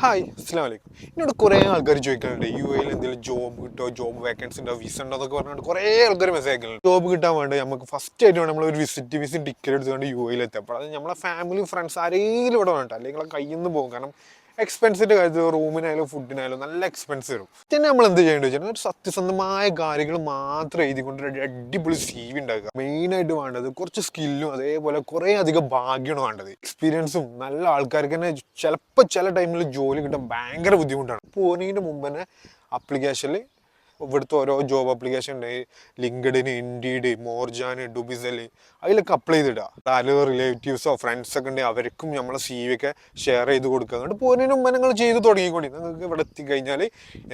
Hi അസ്സലാമു അലൈക്കും. എന്നോട് കുറേ ആൾക്കാർ ചോദിക്കാറുണ്ട് യു എയിൽ എന്തെങ്കിലും ജോബ് കിട്ടോ, ജോബ് വേക്കൻസി ഉണ്ടോ, വിസ ഉണ്ടോ എന്നൊക്കെ പറഞ്ഞിട്ട് കുറേ ആൾക്കാർ മെസ്സേജ് അയക്കുന്നുണ്ട്. ജോബ് കിട്ടാൻ വേണ്ടി നമുക്ക് ഫസ്റ്റ് ആയിട്ട് വേണം നമ്മളൊരു വിസിറ്റ് ടിക്കറ്റ് എടുത്തുകൊണ്ട് യു എയിൽ എത്തപ്പോൾ അത് നമ്മളെ ഫാമിലി ഫ്രണ്ട്സ് ആരെങ്കിലും ഇവിടെ വേണ്ട, അല്ലെങ്കിൽ നിങ്ങളെ കയ്യിൽ നിന്ന് പോകും. കാരണം എക്സ്പെൻസിൻ്റെ കാര്യത്തിൽ റൂമിനായാലും ഫുഡിനായാലും നല്ല എക്സ്പെൻസ് വരും. പിന്നെ നമ്മൾ എന്ത് ചെയ്യേണ്ടത് വെച്ചാൽ ഒരു സത്യസന്ധമായ കാര്യങ്ങൾ മാത്രം എഴുതിക്കൊണ്ട് ഒരു അടിപൊളി സി വി ഉണ്ടാക്കുക. മെയിനായിട്ട് വേണ്ടത് കുറച്ച് സ്കില്ലും അതേപോലെ കുറേ അധികം ഭാഗ്യമാണ് വേണ്ടത്. എക്സ്പീരിയൻസും നല്ല ആൾക്കാർക്ക് തന്നെ ചിലപ്പോൾ ചില ടൈമിൽ ജോലി കിട്ടാൻ ഭയങ്കര ബുദ്ധിമുട്ടാണ്. പോകുന്നതിന് മുമ്പ് തന്നെ അപ്ലിക്കേഷനിൽ ഇവിടുത്തെ ഓരോ ജോബ് ആപ്ലിക്കേഷൻ ഉണ്ട്, ലിങ്ക്ഡിന്, ഇൻഡീഡ്, മോർജാൻ, ഡുബിസൽ, അതിലൊക്കെ അപ്ലൈ ചെയ്തിടുക. ആരും റിലേറ്റീവ്സോ ഫ്രണ്ട്സൊക്കെ ഉണ്ടെങ്കിൽ അവർക്കും നമ്മളെ സി വി ഒക്കെ ഷെയർ ചെയ്ത് കൊടുക്കുക. അങ്ങോട്ട് പോകുന്നതിന് മുമ്പ് നിങ്ങൾ ചെയ്ത് തുടങ്ങിക്കൂടി. നിങ്ങൾക്ക് ഇവിടെ എത്തിക്കഴിഞ്ഞാൽ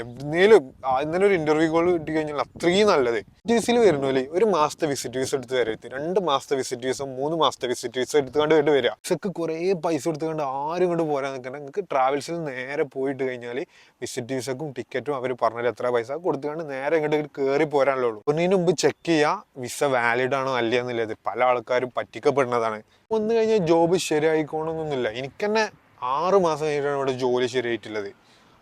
എന്തെങ്കിലും ഇന്നലെ ഒരു ഇൻ്റർവ്യൂ കോൾ കിട്ടിക്കഴിഞ്ഞാൽ അത്രയും നല്ലത്. വിസിറ്റിൽ വരുന്നില്ലേ, ഒരു മാസത്തെ വിസിറ്റ് വിസ എടുത്ത് തരരുത്, 2 മാസത്തെ വിസിറ്റ് വിസ, 3 മാസത്തെ വിസിറ്റ് വിസ എടുത്തുകൊണ്ട് വേണ്ടി വരിക. വിസക്ക് കുറേ പൈസ എടുത്തുകൊണ്ട് ആരും ഇങ്ങോട്ട് പോരാൻ നിൽക്കണം. നിങ്ങൾക്ക് ട്രാവൽസിൽ നേരെ പോയിട്ട് കഴിഞ്ഞാൽ വിസിറ്റ് വിസക്കും ടിക്കറ്റും അവർ പറഞ്ഞാൽ എത്ര പൈസ കൊടുത്തുകൊണ്ട് നേരെ ഇങ്ങോട്ട് കയറി പോരാനല്ലേ ഉള്ളൂ. ഒന്നിനു മുമ്പ് ചെക്ക് ചെയ്യുക വിസ വാലിഡ് ആണോ അല്ല എന്നുള്ളത്. പല ആൾക്കാരും പറ്റിക്കപ്പെടുന്നതാണ്. വന്നു കഴിഞ്ഞാൽ ജോബ് ശരിയായിക്കോണമെന്നൊന്നുമില്ല. എനിക്ക് തന്നെ 6 മാസം കഴിഞ്ഞിട്ടാണ് ഇവിടെ ജോലി ശരിയായിട്ടുള്ളത്.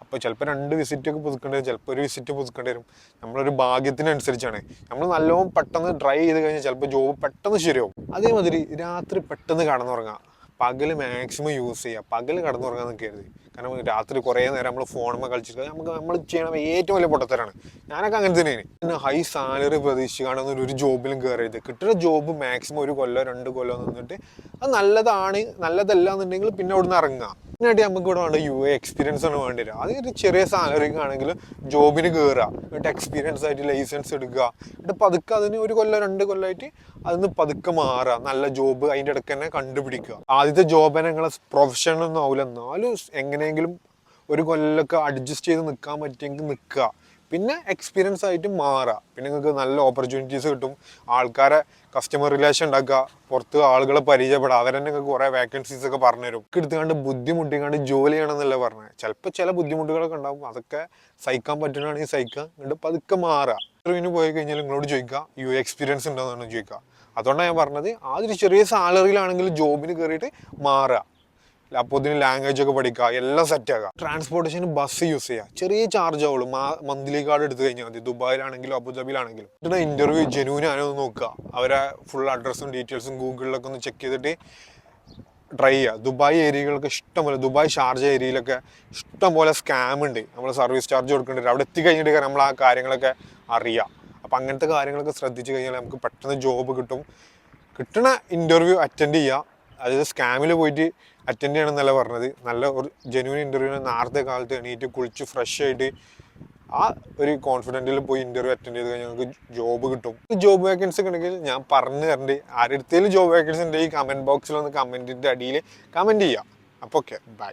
അപ്പോൾ ചിലപ്പോൾ 2 വിസിറ്റൊക്കെ പുതുക്കേണ്ടി വരും, ചിലപ്പോൾ ഒരു വിസിറ്റ് പുതുക്കേണ്ടി വരും. നമ്മളൊരു ഭാഗ്യത്തിനനുസരിച്ചാണ്. നമ്മൾ നല്ലോണം പെട്ടെന്ന് ട്രൈ ചെയ്ത് കഴിഞ്ഞാൽ ചിലപ്പോൾ ജോബ് പെട്ടെന്ന് ശരിയാവും. അതേമാതിരി രാത്രി പെട്ടെന്ന് കടന്നുറങ്ങാം, പകൽ മാക്സിമം യൂസ് ചെയ്യുക. പകൽ കടന്നുറങ്ങാൻ നിൽക്കരുത്. കാരണം രാത്രി കുറേ നേരം നമ്മൾ ഫോണുമ്പോൾ കളിച്ചിട്ട് നമ്മൾ ചെയ്യണ ഏറ്റവും വലിയ പൊട്ടത്തരാണ്. ഞാനൊക്കെ അങ്ങനെ തന്നെയാണ്. പിന്നെ ഹൈ സാലറി പ്രതീക്ഷിക്കുകയാണെന്നൊരു ഒരു ജോബിലും കയറരുത്. കിട്ടുന്ന ജോബ് മാക്സിമം 1 കൊല്ലോ 2 കൊല്ലോ നിന്നിട്ട് അത് നല്ലതല്ല എന്നുണ്ടെങ്കിൽ പിന്നെ അവിടെ നിന്ന് ഇറങ്ങുക. ഇതിനായിട്ട് നമുക്ക് ഇവിടെ വേണ്ട യു എ എക്സ്പീരിയൻസ് ആണ് വേണ്ടി വരിക. അത് ഒരു ചെറിയ സാലറിക്ക് ആണെങ്കിൽ ജോബിന് കയറുക, എന്നിട്ട് എക്സ്പീരിയൻസ് ആയിട്ട് ലൈസൻസ് എടുക്കുക, എന്നിട്ട് പതുക്കെ അതിന് 1 കൊല്ലോ 2 കൊല്ലമായിട്ട് അതിന് പതുക്കെ മാറുക. നല്ല ജോബ് അതിൻ്റെ ഇടയ്ക്ക് തന്നെ കണ്ടുപിടിക്കുക. ആദ്യത്തെ ജോബ് തന്നെ നിങ്ങളെ പ്രൊഫഷണലൊന്നും ആവില്ല, എന്നാലും എങ്ങനെയെങ്കിലും 1 കൊല്ലമൊക്കെ അഡ്ജസ്റ്റ് ചെയ്ത് നിൽക്കാൻ പറ്റിയെങ്കിൽ നിൽക്കുക. പിന്നെ എക്സ്പീരിയൻസ് ആയിട്ട് മാറുക. പിന്നെ നിങ്ങൾക്ക് നല്ല ഓപ്പർച്യൂണിറ്റീസ് കിട്ടും. ആൾക്കാരെ കസ്റ്റമർ റിലേഷൻ ഉണ്ടാക്കുക, പുറത്ത് ആളുകളെ പരിചയപ്പെടുക, അവരെന്നെ നിങ്ങൾക്ക് കുറേ വേക്കൻസീസ് ഒക്കെ പറഞ്ഞുതരും. എടുത്തുകൊണ്ട് ബുദ്ധിമുട്ടിക്കാണ്ട് ജോലി ചെയ്യണമെന്നല്ല പറഞ്ഞത്. ചിലപ്പോൾ ചില ബുദ്ധിമുട്ടുകളൊക്കെ ഉണ്ടാകും, അതൊക്കെ സഹിക്കാൻ പറ്റുന്നതാണെങ്കിൽ സഹിക്കുക. എന്നിട്ട് പതുക്കെ മാറുക. ഇന്റർവ്യൂവിന് പോയി കഴിഞ്ഞാൽ നിങ്ങളോട് ചോദിക്കുക യു എക്സ്പീരിയൻസ് ഉണ്ടോയെന്നാണ് ചോദിക്കുക. അതുകൊണ്ടാണ് ഞാൻ പറഞ്ഞത് ആദ്യം ചെറിയ സാലറിയിലാണെങ്കിൽ ജോബിന് കയറിയിട്ട് മാറുക. അപ്പോൾ ഇതിന് ലാംഗ്വേജ് ഒക്കെ പഠിക്കുക, എല്ലാം സെറ്റാക്കുക. ട്രാൻസ്പോർട്ടേഷന് ബസ് യൂസ് ചെയ്യുക, ചെറിയ ചാർജ് ആവുള്ളൂ. മന്ത്ലി കാർഡ് എടുത്തു കഴിഞ്ഞാൽ മതി. ദുബായിലാണെങ്കിലും അബുദാബിയിലാണെങ്കിലും. പിന്നെ ഇൻ്റർവ്യൂ ജെന്യൂൻ ആണോ എന്ന് നോക്കുക. അവരെ ഫുൾ അഡ്രസ്സും ഡീറ്റെയിൽസും ഗൂഗിളിലൊക്കെ ഒന്ന് ചെക്ക് ചെയ്തിട്ട് ട്രൈ ചെയ്യുക. ദുബായ് ഏരിയകളൊക്കെ ഇഷ്ടംപോലെ, ദുബായ് ഷാർജ ഏരിയയിലൊക്കെ ഇഷ്ടംപോലെ സ്കാം ഉണ്ട്. നമ്മൾ സർവീസ് ചാർജ് കൊടുക്കേണ്ടി വരും. അവിടെ എത്തിക്കഴിഞ്ഞിട്ട് നമ്മൾ ആ കാര്യങ്ങളൊക്കെ അറിയാം. അപ്പോൾ അങ്ങനത്തെ കാര്യങ്ങളൊക്കെ ശ്രദ്ധിച്ചു കഴിഞ്ഞാൽ നമുക്ക് പെട്ടെന്ന് ജോബ് കിട്ടും. കിട്ടണ ഇൻ്റർവ്യൂ അറ്റൻഡ് ചെയ്യുക. അതായത് സ്കാമിൽ പോയിട്ട് അറ്റൻഡ് ചെയ്യണമെന്നല്ല പറഞ്ഞത്. നല്ല ഒരു ജെന്യൂൻ ഇൻ്റർവ്യൂവിന് നേരത്തെ കാലത്ത് എണീറ്റ് കുളിച്ച് ഫ്രഷ് ആയിട്ട് ആ ഒരു കോൺഫിഡൻറ്റിൽ പോയി ഇൻ്റർവ്യൂ അറ്റൻഡ് ചെയ്ത് കഴിഞ്ഞാൽ നമുക്ക് ജോബ് കിട്ടും. ജോബ് വേക്കൻസി ഒക്കെ ഉണ്ടെങ്കിൽ ഞാൻ പറഞ്ഞു തരണ്ട്. ആരുടെയും ജോബ് വേക്കൻസി ഉണ്ടെങ്കിൽ ഈ കമൻറ്റ് ബോക്സിൽ ഒന്ന് കമൻറ്റിൻ്റെ അടിയിൽ കമൻറ്റ് ചെയ്യുക. അപ്പോൾ ഓക്കെ, ബൈ.